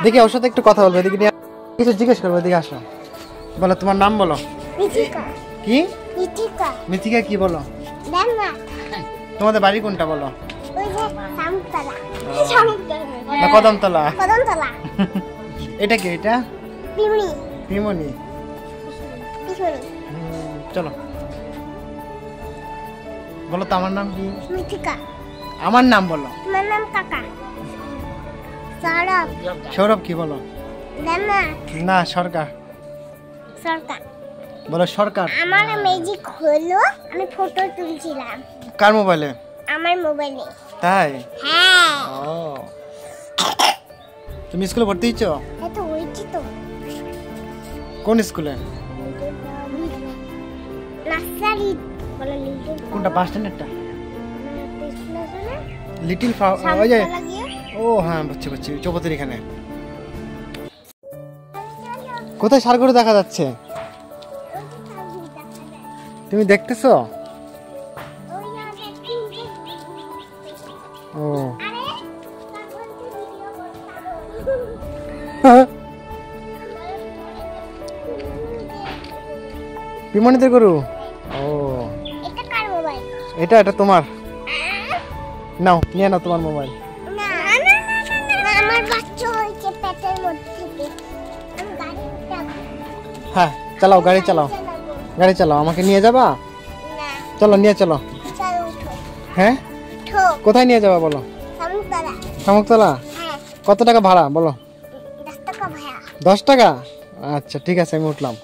দেখি ওর সাথে একটু কথা বলবো, এদিকে কিছু জিজ্ঞেস করবো, এদিকে আসো। বলো তোমার নাম বলো। কি? মিথিকা। কি বলো? তোমাদের বাড়ি কোনটা বলো? কদমতলা। এটা কি? এটা পিমনি। চলো বলো তো আমার নাম কি? মিথিকা। আমার নাম বলো। আমার নাম কাকা। সৌরভ। সৌরভ। কি বলো? না সরকার। সরকার বলো সরকার। আমার ম্যাজিক হলো আমি ফটো তুলছিলাম। কার মোবাইলে? আমার মোবাইলে। তাই? হ্যাঁ। ও তুমি স্কুলে ভর্তি হইছো? হ্যাঁ তো হইছি তো। কোন স্কুলে? নার্সারি। বলো লিটল। কোনটা? বাস স্ট্যান্ডেরটা? লিটল ওই যে। ও হ্যাঁ বুঝছি বুঝছি, চৌপতির এখানে। কোথায় সারগরু দেখা যাচ্ছে? তুমি দেখতেছো? ও পিমনিদের গরু। ও এটা কার মোবাইল? এটা তোমার। নাও নিয়ে নাও তোমার মোবাইল। না আমার বাচ্চা হয়েছে পেটের মধ্যে থেকে। আমি গাড়ি উঠাবো। হ্যাঁ চালাও, গাড়ি চালাও। গাড়ি চালাও, আমাকে নিয়ে যাবা? না চলো নিয়ে চলো। চলো উঠো। হ্যাঁ কোথায় নিয়ে যাবা বলো? শামুকতলা। শামুকতলা? হ্যাঁ। কত টাকা ভাড়া বলো? 10 টাকা ভাড়া। 10 টাকা? আচ্ছা ঠিক আছে, আমি উঠলাম।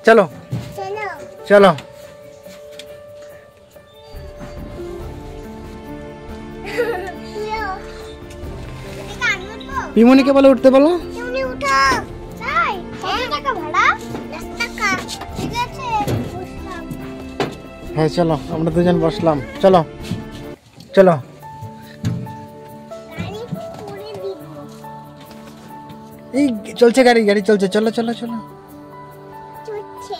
চলো চলো। চলো। পিমনিকে বলে উঠতে বলো। তুমি উঠো। তাই? কত টাকা ভাড়া? 10 টাকা। ঠিক আছে বসলাম। হ্যাঁ চলো, আমরা দুজন বসলাম। চলো চলো। গাড়ি করে দিব। এই চলছে গাড়ি, গাড়ি চলছে। চলো চলো চলো। চলছে।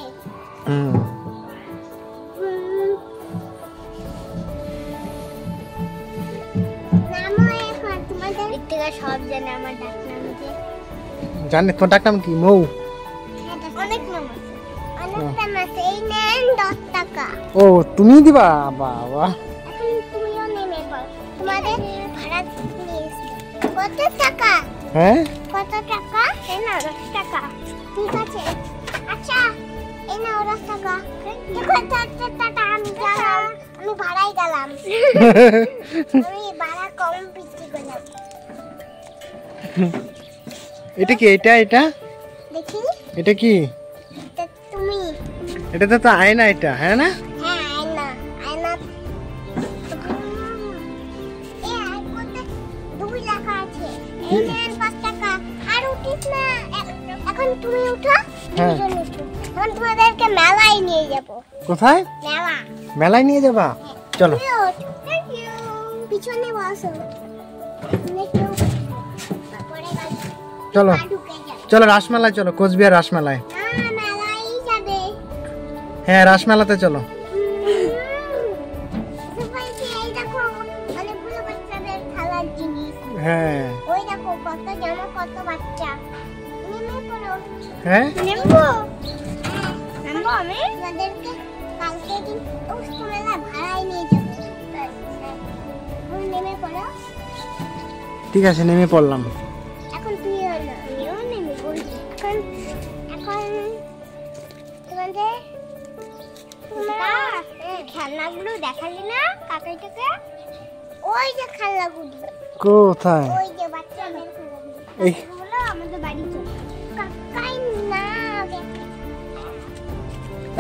নামো এখন তোমাদের থেকে সব জানে আমার ডাক নাম যে। জানে তোমার ডাক নাম কি? মৌ? অনেক নাম আছে। অনেক নাম আছে। এই নেন 10 টাকা। ও তুমি দিবা? বাবা এখন তুমিও নেমে পড়ো। তোমাদের ভাড়া নিয়ে এসো। কত টাকা? হ্যাঁ কত টাকা? এই নাও 10 টাকা। ঠিক আছে। আচ্ছা এই নাও 10 টাকা। দেখো টাটা আমি গেলাম। আমি ভাড়াই গেলাম। আমি ভাড়া কম বিক্রি করলাম। এটা কি? এটা দেখি। এটা কি? এটা তুমি। এটা তো আয়না, এটা হ্যাঁ না? হ্যাঁ আয়না। আয়না। এই আয়নাতে 2 টাকা আছে। এই নেন 5 টাকা। আর উঠিস না। এখন তুমি উঠো। হ্যাঁ। এখন তোমাদেরকে মেলায় নিয়ে যাব। কোথায়? মেলা। মেলায় নিয়ে যাবা? চলো থ্যাংক ইউ। পিছনে বসো। চলো চলো রাসমেলায় চলো, কোচবিহার রাসমেলায়। মেলায় যাবে। হ্যাঁ রাসমেলাতে চলো। এই দেখো অনেকগুলো বাচ্চাদের খেলার জিনিস। হ্যাঁ ওই দেখো কত জানো কত বাচ্চা। নেমে পড়ো। হ্যাঁ নেমবো। নেমবো আমি। তোমাদেরকে কালকে দিন ওই মেলা ভাড়ায় নিয়ে যাবো। নেমে পড়ো। ঠিক আছে নেমে পড়লাম। এখন তুই হলো আমিও নেমে পড়ি। এখন তোমাদের খেলনাগুলো দেখালি না কাকাইটাকে? ওই যে খেলনাগুলো। কোথায়? ওই যে বাচ্চাদের খেলনাগুলো। এই এগুলো আমাদের বাড়ি চলে। কাকাই না।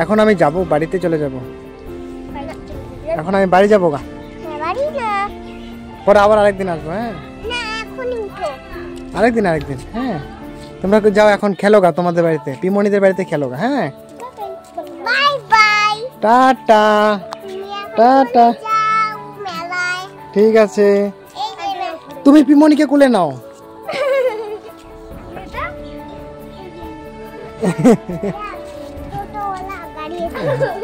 এখন আমি যাব, বাড়িতে চলে যাব। এখন আমি বাড়ি যাবো গা। হ্যাঁ বাড়ি না। পরে আবার আরেকদিন আসবো। হ্যাঁ না এখনই উঠো। আরেকদিন হ্যাঁ তোমরা যাও এখন, খেলো গা তোমাদের বাড়িতে, পিমনিদের বাড়িতে খেলো গা। হ্যাঁ বাই বাই। টাটা। টাটা। যাও মেলায়। ঠিক আছে, এই যে তুমি পিমনিকে কোলে নাও। এটা দিয়ে দাও